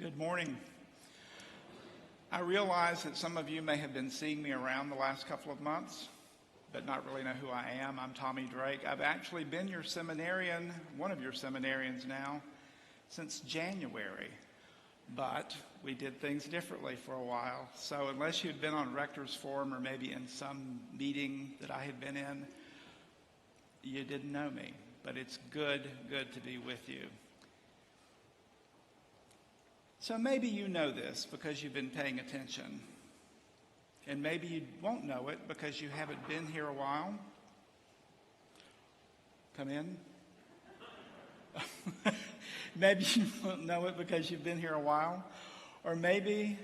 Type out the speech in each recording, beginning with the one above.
Good morning. I realize that some of you may have been seeing me around the last couple of months, but not really know who I am. I'm Tommy Drake. I've actually been your seminarian, one of your seminarians now, since January. But we did things differently for a while. So unless you'd been on Rector's Forum or maybe in some meeting that I had been in, you didn't know me. But it's good to be with you. So maybe you know this because you've been paying attention. And maybe you won't know it because you haven't been here a while. Come in. Maybe you won't know it because you've been here a while. Or maybe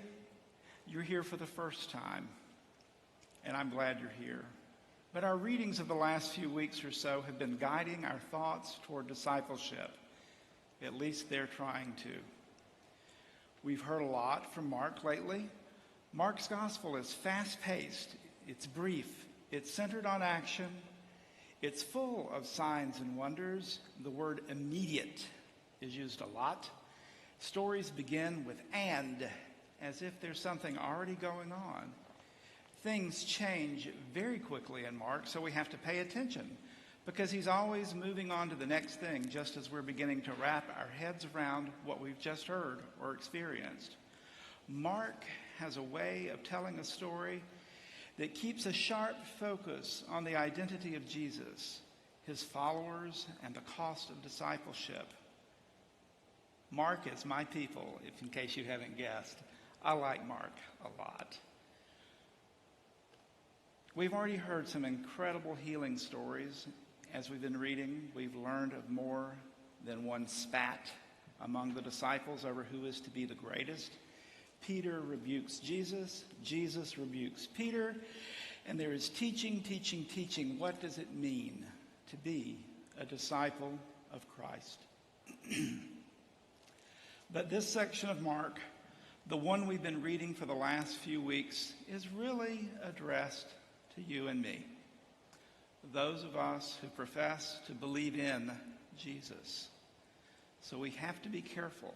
you're here for the first time. And I'm glad you're here. But our readings of the last few weeks or so have been guiding our thoughts toward discipleship. At least they're trying to. We've heard a lot from Mark lately. Mark's gospel is fast-paced, it's brief, it's centered on action, it's full of signs and wonders. The word immediate is used a lot. Stories begin with "and," as if there's something already going on. Things change very quickly in Mark, so we have to pay attention, because he's always moving on to the next thing, just as we're beginning to wrap our heads around what we've just heard or experienced. Mark has a way of telling a story that keeps a sharp focus on the identity of Jesus, his followers, and the cost of discipleship. Mark is my people, if in case you haven't guessed. I like Mark a lot. We've already heard some incredible healing stories. As we've been reading, we've learned of more than one spat among the disciples over who is to be the greatest. Peter rebukes Jesus. Jesus rebukes Peter. And there is teaching. What does it mean to be a disciple of Christ? But this section of Mark, the one we've been reading for the last few weeks, is really addressed to you and me. Those of us who profess to believe in Jesus. So we have to be careful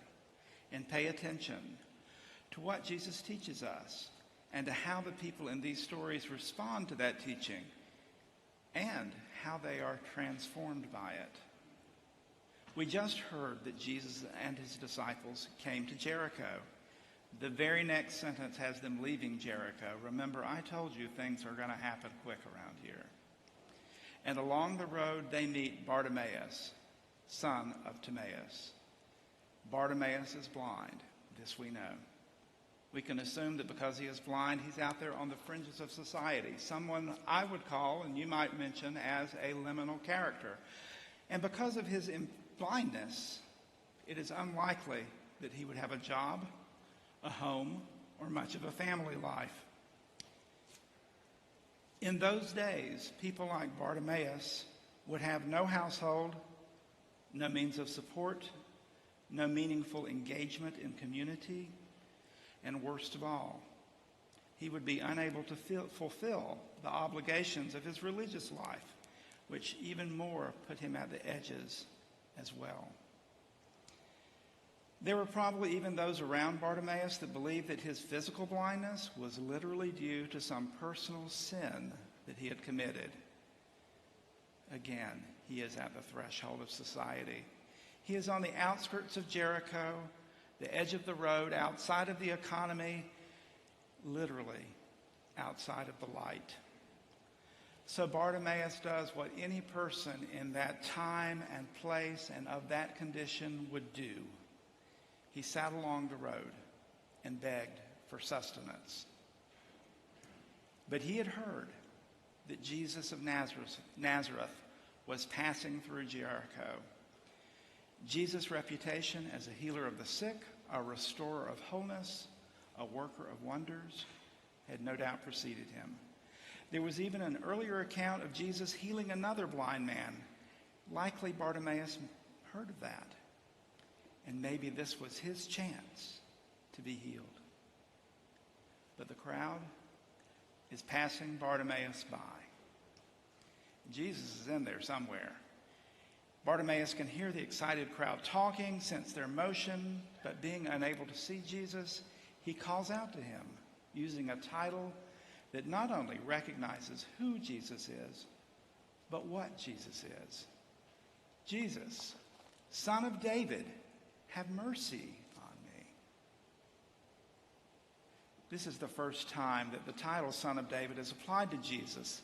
and pay attention to what Jesus teaches us and to how the people in these stories respond to that teaching and how they are transformed by it. We just heard that Jesus and his disciples came to Jericho. The very next sentence has them leaving Jericho. Remember, I told you things are going to happen quick around here. And along the road, they meet Bartimaeus, son of Timaeus. Bartimaeus is blind. This we know. We can assume that because he is blind, he's out there on the fringes of society. Someone I would call, and you might mention, as a liminal character. And because of his blindness, it is unlikely that he would have a job, a home, or much of a family life. In those days, people like Bartimaeus would have no household, no means of support, no meaningful engagement in community, and worst of all, he would be unable to fulfill the obligations of his religious life, which even more put him at the edges as well. There were probably even those around Bartimaeus that believed that his physical blindness was literally due to some personal sin that he had committed. Again, he is at the threshold of society. He is on the outskirts of Jericho, the edge of the road, outside of the economy, literally outside of the light. So Bartimaeus does what any person in that time and place and of that condition would do. He sat along the road and begged for sustenance. But he had heard that Jesus of Nazareth was passing through Jericho. Jesus' reputation as a healer of the sick, a restorer of wholeness, a worker of wonders, had no doubt preceded him. There was even an earlier account of Jesus healing another blind man. Likely Bartimaeus heard of that. And maybe this was his chance to be healed. But the crowd is passing Bartimaeus by. Jesus is in there somewhere. Bartimaeus can hear the excited crowd talking, sense their motion, but being unable to see Jesus, he calls out to him using a title that not only recognizes who Jesus is, but what Jesus is. Jesus, Son of David, have mercy on me. This is the first time that the title Son of David is applied to Jesus.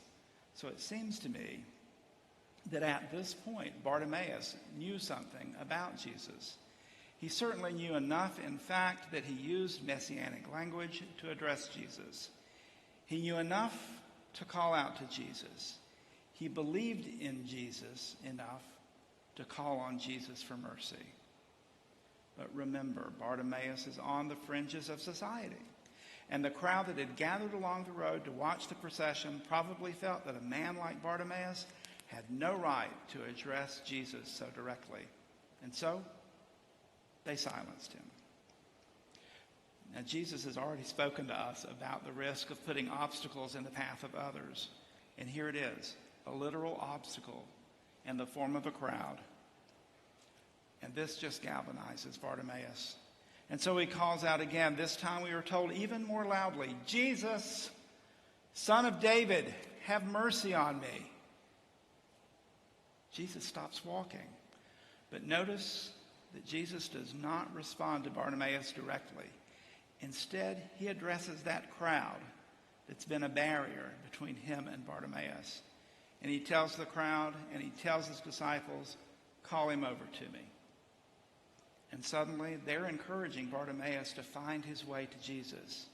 So it seems to me that at this point, Bartimaeus knew something about Jesus. He certainly knew enough, in fact, that he used messianic language to address Jesus. He knew enough to call out to Jesus. He believed in Jesus enough to call on Jesus for mercy. But remember, Bartimaeus is on the fringes of society. And the crowd that had gathered along the road to watch the procession probably felt that a man like Bartimaeus had no right to address Jesus so directly. And so, they silenced him. Now, Jesus has already spoken to us about the risk of putting obstacles in the path of others. And here it is, a literal obstacle in the form of a crowd. And this just galvanizes Bartimaeus. And so he calls out again. This time we are told even more loudly, Jesus, Son of David, have mercy on me. Jesus stops walking. But notice that Jesus does not respond to Bartimaeus directly. Instead, he addresses that crowd that's been a barrier between him and Bartimaeus. And he tells the crowd and he tells his disciples, call him over to me. And suddenly, they're encouraging Bartimaeus to find his way to Jesus.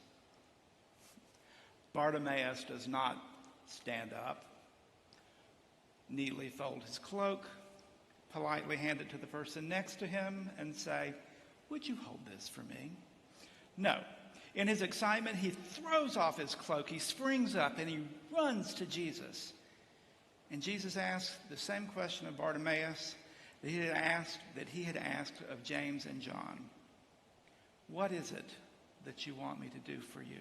Bartimaeus does not stand up, neatly fold his cloak, politely hand it to the person next to him, and say, would you hold this for me? No. In his excitement, he throws off his cloak, he springs up, and he runs to Jesus. And Jesus asks the same question of Bartimaeus that he had asked of James and John. What is it that you want me to do for you?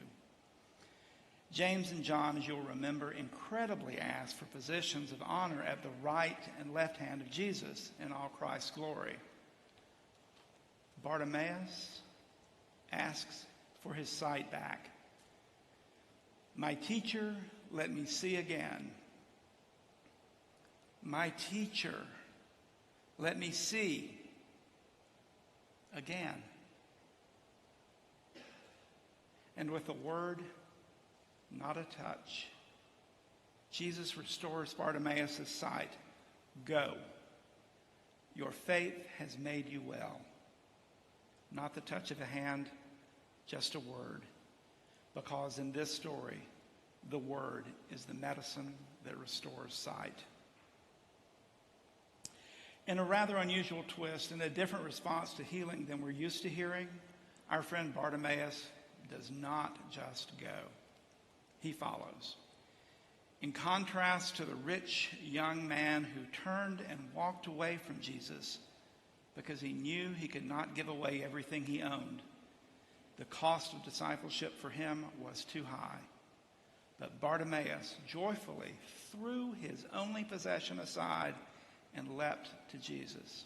James and John, as you'll remember, incredibly asked for positions of honor at the right and left hand of Jesus in all Christ's glory. Bartimaeus asks for his sight back. My teacher, let me see again. My teacher, let me see again. And with a word, not a touch, Jesus restores Bartimaeus' sight. Go. Your faith has made you well. Not the touch of a hand, just a word. Because in this story, the word is the medicine that restores sight. In a rather unusual twist and a different response to healing than we're used to hearing, our friend Bartimaeus does not just go. He follows. In contrast to the rich young man who turned and walked away from Jesus because he knew he could not give away everything he owned, the cost of discipleship for him was too high. But Bartimaeus joyfully threw his only possession aside and leapt to Jesus.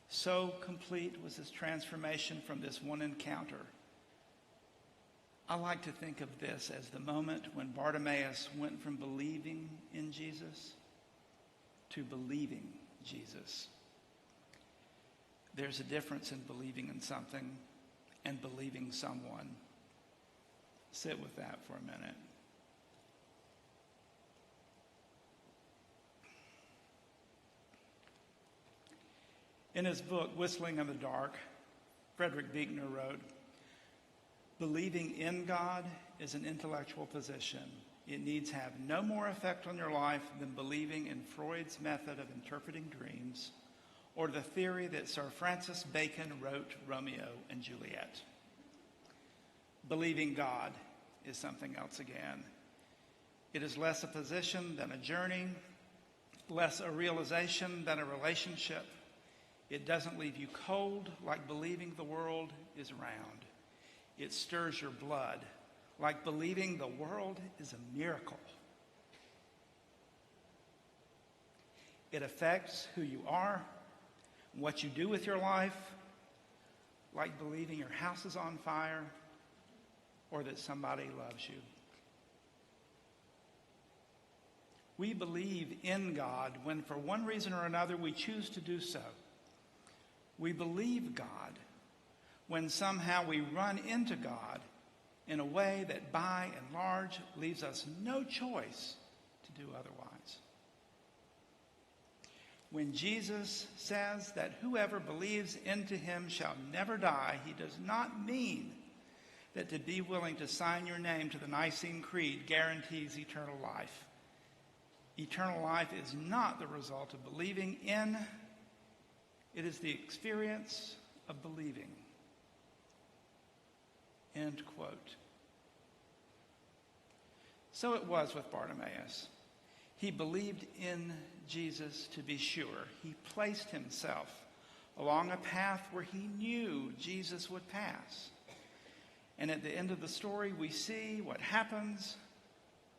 So complete was his transformation from this one encounter. I like to think of this as the moment when Bartimaeus went from believing in Jesus to believing Jesus. There's a difference in believing in something and believing someone. Sit with that for a minute. In his book, Whistling in the Dark, Frederick Buechner wrote, believing in God is an intellectual position. It needs have no more effect on your life than believing in Freud's method of interpreting dreams or the theory that Sir Francis Bacon wrote Romeo and Juliet. Believing God is something else again. It is less a position than a journey, less a realization than a relationship. It doesn't leave you cold like believing the world is round. It stirs your blood like believing the world is a miracle. It affects who you are, what you do with your life, like believing your house is on fire or that somebody loves you. We believe in God when for one reason or another we choose to do so. We believe God when somehow we run into God in a way that by and large leaves us no choice to do otherwise. When Jesus says that whoever believes into him shall never die, he does not mean that to be willing to sign your name to the Nicene Creed guarantees eternal life. Eternal life is not the result of believing in, it is the experience of believing. End quote. So it was with Bartimaeus. He believed in Jesus to be sure. He placed himself along a path where he knew Jesus would pass. And at the end of the story, we see what happens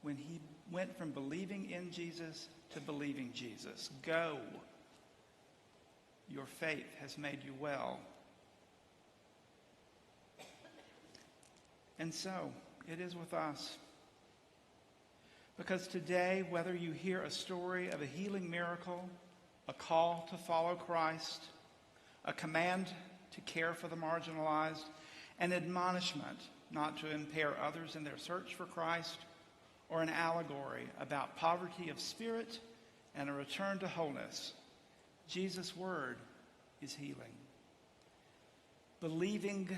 when he went from believing in Jesus to believing Jesus. Go. Your faith has made you well. And so it is with us. Because today, whether you hear a story of a healing miracle, a call to follow Christ, a command to care for the marginalized, an admonishment not to impair others in their search for Christ, or an allegory about poverty of spirit and a return to wholeness, Jesus' word is healing. Believing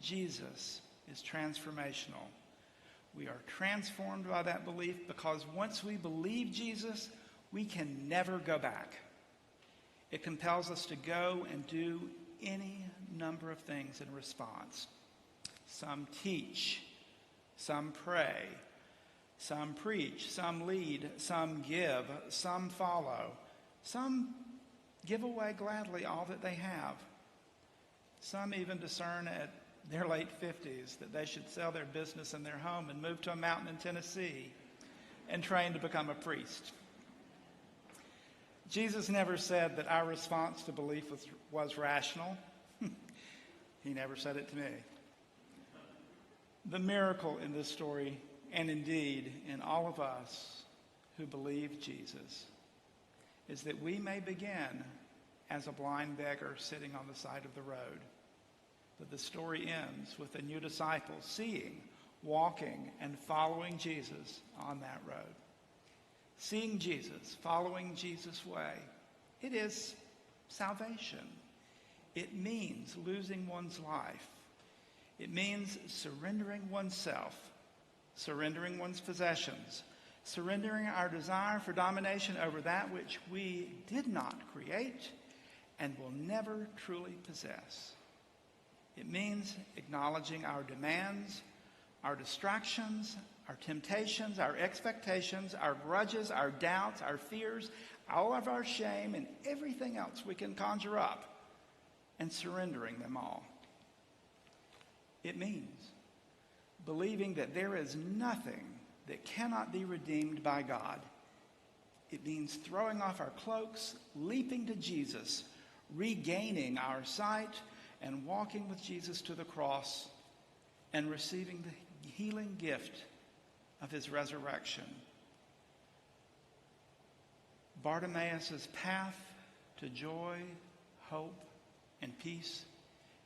Jesus is transformational. We are transformed by that belief because once we believe Jesus, we can never go back. It compels us to go and do any number of things in response. Some teach, some pray, some preach, some lead, some give, some follow, some give away gladly all that they have. Some even discern at their late 50s that they should sell their business and their home and move to a mountain in Tennessee and train to become a priest. Jesus never said that our response to belief was rational. He never said it to me. The miracle in this story, and indeed in all of us who believe Jesus, is that we may begin as a blind beggar sitting on the side of the road. But the story ends with the new disciples seeing, walking, and following Jesus on that road. Seeing Jesus, following Jesus' way, it is salvation. It means losing one's life. It means surrendering oneself, surrendering one's possessions, surrendering our desire for domination over that which we did not create and will never truly possess. It means acknowledging our demands, our distractions, our temptations, our expectations, our grudges, our doubts, our fears, all of our shame, and everything else we can conjure up, and surrendering them all. It means believing that there is nothing that cannot be redeemed by God. It means throwing off our cloaks, leaping to Jesus, regaining our sight, and walking with Jesus to the cross and receiving the healing gift of his resurrection. Bartimaeus' path to joy, hope, and peace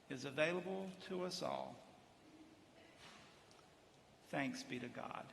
is available to us all. Thanks be to God.